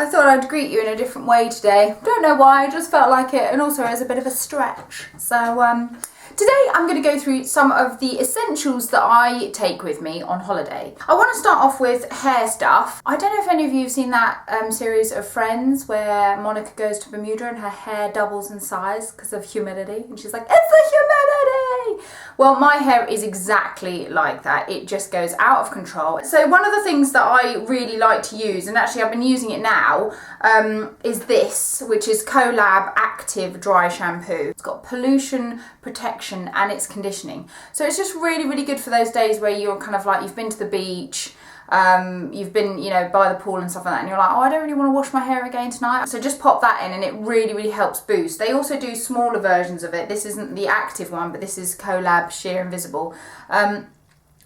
I thought I'd greet you in a different way today. Don't know why, I just felt like it, and also as a bit of a stretch. So today I'm going to go through some of the essentials that I take with me on holiday. I want to start off with hair stuff. I don't know if any of you have seen that series of Friends where Monica goes to Bermuda and her hair doubles in size because of humidity, and she's like, it's the humidity! Well, my hair is exactly like that. It just goes out of control. So one of the things that I really like to use, and actually I've been using it now, is this, which is COLAB Active Dry Shampoo. It's got pollution protection and it's conditioning. So it's just really, really good for those days where you're kind of like, you've been to the beach, you've been, you know, by the pool and stuff like that, and you're like, oh, I don't really want to wash my hair again tonight. So just pop that in and it really, really helps boost. They also do smaller versions of it. This isn't the active one, but this is COLAB Sheer Invisible.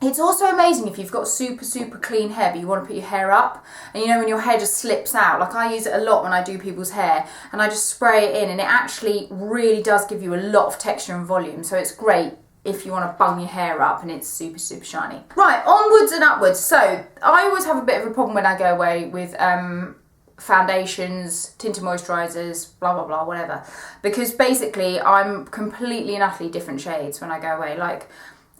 It's also amazing if you've got super, super clean hair, but you want to put your hair up, and you know when your hair just slips out. Like I use it a lot when I do people's hair, and I just spray it in, and it actually really does give you a lot of texture and volume. So it's great if you want to bung your hair up and it's super, super shiny. Right, onwards and upwards. So I always have a bit of a problem when I go away with foundations, tinted moisturisers, blah, blah, blah, whatever. Because basically I'm completely and utterly different shades when I go away. Like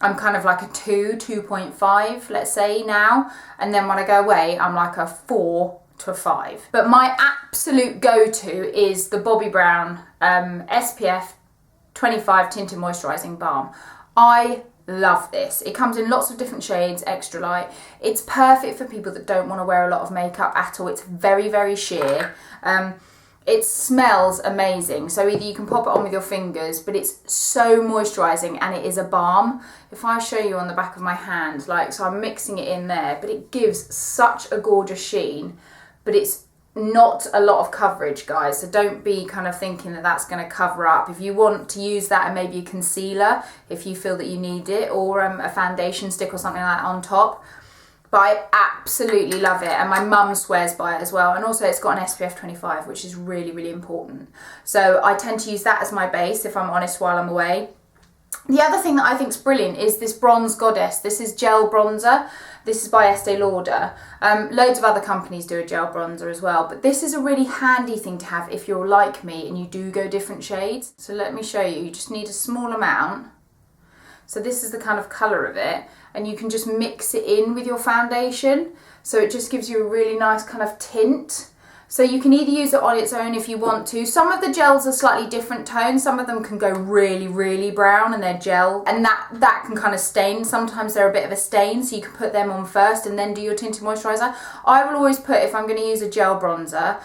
I'm kind of like a 2.5, let's say now. And then when I go away, I'm like a 4 to a 5. But my absolute go-to is the Bobbi Brown SPF 25 Tinted Moisturising Balm. I love this. It comes in lots of different shades, extra light. It's perfect for people that don't want to wear a lot of makeup at all. It's very, very sheer. It smells amazing. So either you can pop it on with your fingers, but it's so moisturising and it is a balm. If I show you on the back of my hand, like, so I'm mixing it in there, but it gives such a gorgeous sheen, but it's not a lot of coverage, guys, so don't be kind of thinking that that's going to cover up. If you want to use that and maybe a concealer if you feel that you need it, or a foundation stick or something like that on top. But I absolutely love it, and my mum swears by it as well. And also it's got an SPF 25, which is really, really important. So I tend to use that as my base, if I'm honest, while I'm away. The other thing that I think is brilliant is this Bronze Goddess. This is gel bronzer. This is by Estee Lauder. Loads of other companies do a gel bronzer as well, but this is a really handy thing to have if you're like me and you do go different shades. So let me show you. You just need a small amount. So this is the kind of colour of it, and you can just mix it in with your foundation. So it just gives you a really nice kind of tint. So you can either use it on its own if you want to. Some of the gels are slightly different tones. Some of them can go really, really brown and they're gel, and that can kind of stain. Sometimes they're a bit of a stain, so you can put them on first and then do your tinted moisturiser. I will always put, if I'm going to use a gel bronzer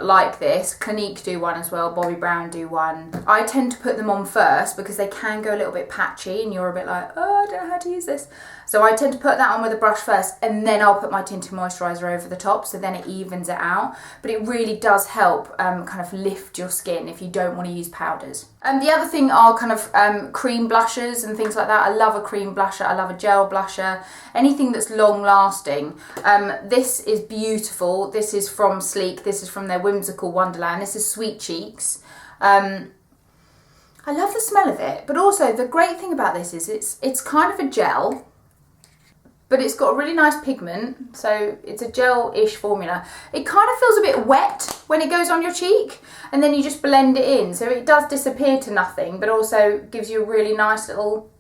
like this, Clinique do one as well, Bobbi Brown do one. I tend to put them on first because they can go a little bit patchy and you're a bit like, oh, I don't know how to use this. So I tend to put that on with a brush first, and then I'll put my tinted moisturiser over the top, so then it evens it out. But it really does help kind of lift your skin if you don't want to use powders. The other thing are kind of cream blushes and things like that. I love a cream blusher, I love a gel blusher, anything that's long lasting. This is beautiful. This is from Sleek, this is from their Whimsical Wonderland. This is Sweet Cheeks. I love the smell of it, but also the great thing about this is it's kind of a gel, but it's got a really nice pigment, so it's a gel-ish formula. It kind of feels a bit wet when it goes on your cheek, and then you just blend it in, so it does disappear to nothing, but also gives you a really nice little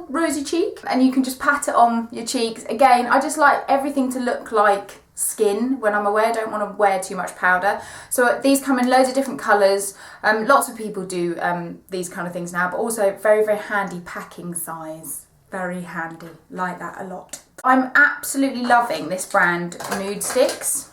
rosy cheek, and you can just pat it on your cheeks. Again, I just like everything to look like skin when I'm away. I don't want to wear too much powder. So these come in loads of different colours. Lots of people do these kind of things now, but also very, very handy packing size. Very handy, like that a lot. I'm absolutely loving this brand NUDESTIX.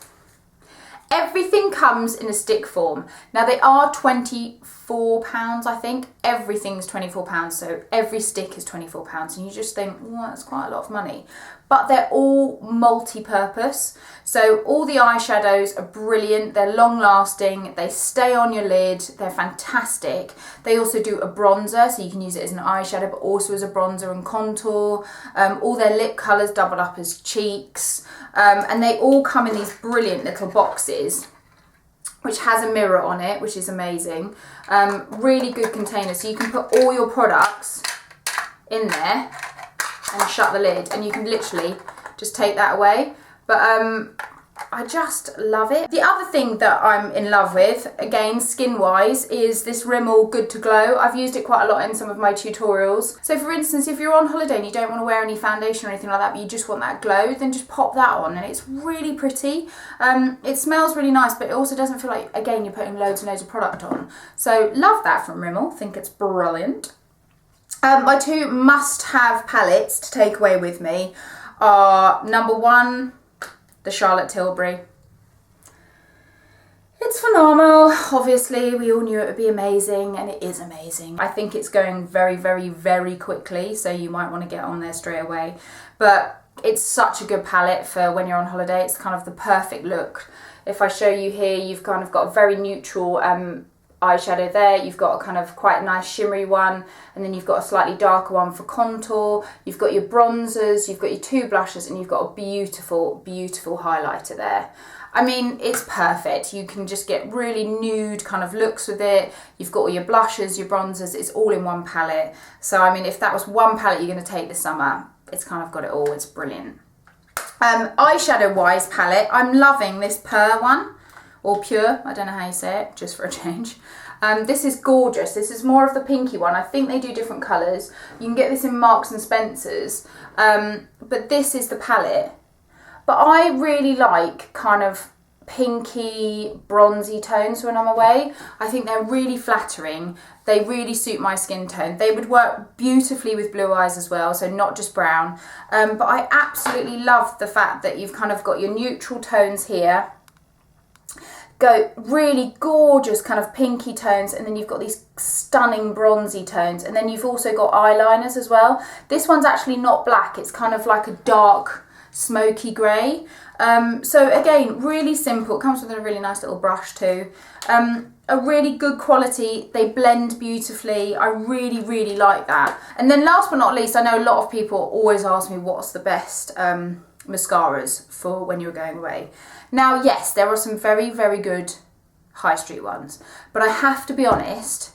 Everything comes in a stick form. Now they are £24, I think. Everything's £24, so every stick is £24, and you just think, well, that's quite a lot of money. But they're all multi-purpose. So all the eyeshadows are brilliant, they're long lasting, they stay on your lid, they're fantastic. They also do a bronzer, so you can use it as an eyeshadow, but also as a bronzer and contour. All their lip colours double up as cheeks. And they all come in these brilliant little boxes, which has a mirror on it, which is amazing. Really good container, so you can put all your products in there and shut the lid, and you can literally just take that away. But I just love it. The other thing that I'm in love with, again, skin-wise, is this Rimmel Good to Glow. I've used it quite a lot in some of my tutorials. So for instance, if you're on holiday and you don't want to wear any foundation or anything like that, but you just want that glow, then just pop that on and it's really pretty. It smells really nice, but it also doesn't feel like, again, you're putting loads and loads of product on. So love that from Rimmel, think it's brilliant. My two must-have palettes to take away with me are, number one, the Charlotte Tilbury. It's phenomenal. Obviously, we all knew it would be amazing, and it is amazing. I think it's going very, very, very quickly, so you might want to get on there straight away. But it's such a good palette for when you're on holiday. It's kind of the perfect look. If I show you here, you've kind of got a very neutral eyeshadow there, you've got a kind of quite nice shimmery one, and then you've got a slightly darker one for contour, you've got your bronzers, you've got your two blushes, and you've got a beautiful, beautiful highlighter there. I mean, it's perfect. You can just get really nude kind of looks with it. You've got all your blushes, your bronzers, it's all in one palette. So I mean, if that was one palette you're going to take this summer, it's kind of got it all, it's brilliant. Eyeshadow wise palette, I'm loving this Pure one. Or Pure, I don't know how you say it, just for a change. This is gorgeous. This is more of the pinky one. I think they do different colours. You can get this in Marks and Spencer's, but this is the palette. But I really like kind of pinky, bronzy tones when I'm away. I think they're really flattering. They really suit my skin tone. They would work beautifully with blue eyes as well, so not just brown. But I absolutely love the fact that you've kind of got your neutral tones here, go really gorgeous kind of pinky tones, and then you've got these stunning bronzy tones, and then you've also got eyeliners as well. This one's actually not black, it's kind of like a dark smoky grey. So again, really simple. It comes with a really nice little brush too. A really good quality, they blend beautifully. I really, really like that. And then last but not least, I know a lot of people always ask me what's the best mascaras for when you're going away. Now, yes, there are some very, very good high street ones, but I have to be honest,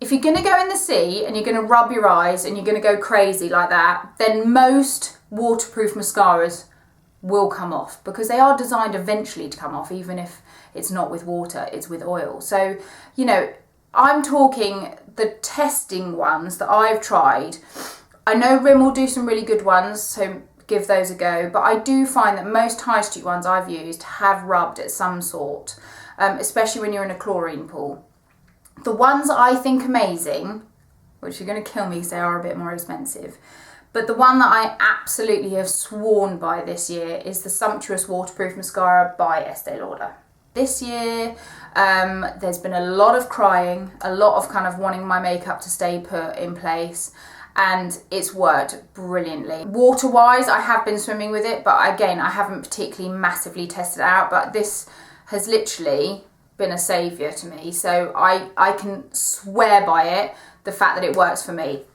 if you're going to go in the sea and you're going to rub your eyes and you're going to go crazy like that, then most waterproof mascaras will come off, because they are designed eventually to come off, even if it's not with water, it's with oil. So, you know, I'm talking the testing ones that I've tried. I know Rimmel do some really good ones, so give those a go, but I do find that most high street ones I've used have rubbed at some sort, especially when you're in a chlorine pool. The ones I think amazing, which are going to kill me because they are a bit more expensive, but the one that I absolutely have sworn by this year is the Sumptuous Waterproof Mascara by Estee Lauder. This year, there's been a lot of crying, a lot of kind of wanting my makeup to stay put in place, and it's worked brilliantly. Water-wise, I have been swimming with it, but again, I haven't particularly massively tested it out, but this has literally been a saviour to me. So I can swear by it, the fact that it works for me.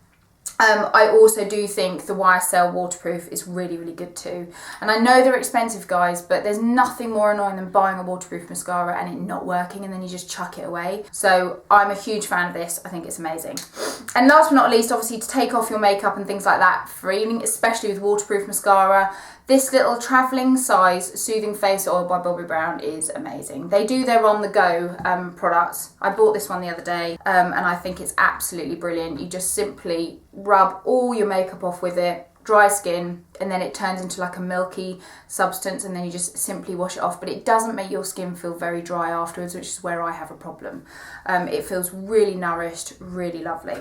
I also do think the YSL waterproof is really, really good too. And I know they're expensive, guys, but there's nothing more annoying than buying a waterproof mascara and it not working and then you just chuck it away. So I'm a huge fan of this. I think it's amazing. And last but not least, obviously, to take off your makeup and things like that for evening, especially with waterproof mascara, this little travelling size Soothing Face Oil by Bobbi Brown is amazing. They do their on the go products. I bought this one the other day and I think it's absolutely brilliant. You just simply rub all your makeup off with it, dry skin, and then it turns into like a milky substance, and then you just simply wash it off. But it doesn't make your skin feel very dry afterwards, which is where I have a problem. It feels really nourished, really lovely.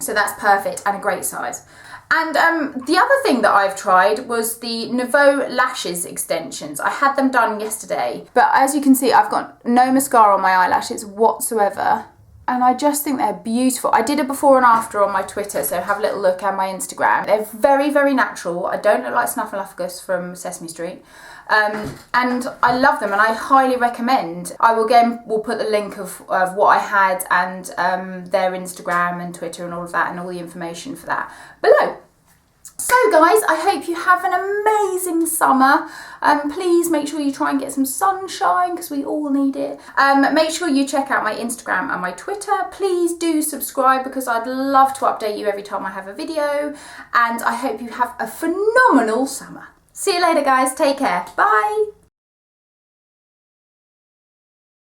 So that's perfect and a great size. And the other thing that I've tried was the NOUVEAU lashes extensions. I had them done yesterday, but as you can see, I've got no mascara on my eyelashes whatsoever. And I just think they're beautiful. I did a before and after on my Twitter, so have a little look at my Instagram. They're very, very natural. I don't look like Snuffleupagus from Sesame Street. And I love them and I highly recommend. I will again, we'll put the link of what I had and their Instagram and Twitter and all of that and all the information for that below. So guys, I hope you have an amazing summer. Please make sure you try and get some sunshine because we all need it. Make sure you check out my Instagram and my Twitter. Please do subscribe because I'd love to update you every time I have a video. And I hope you have a phenomenal summer. See you later guys, take care, bye.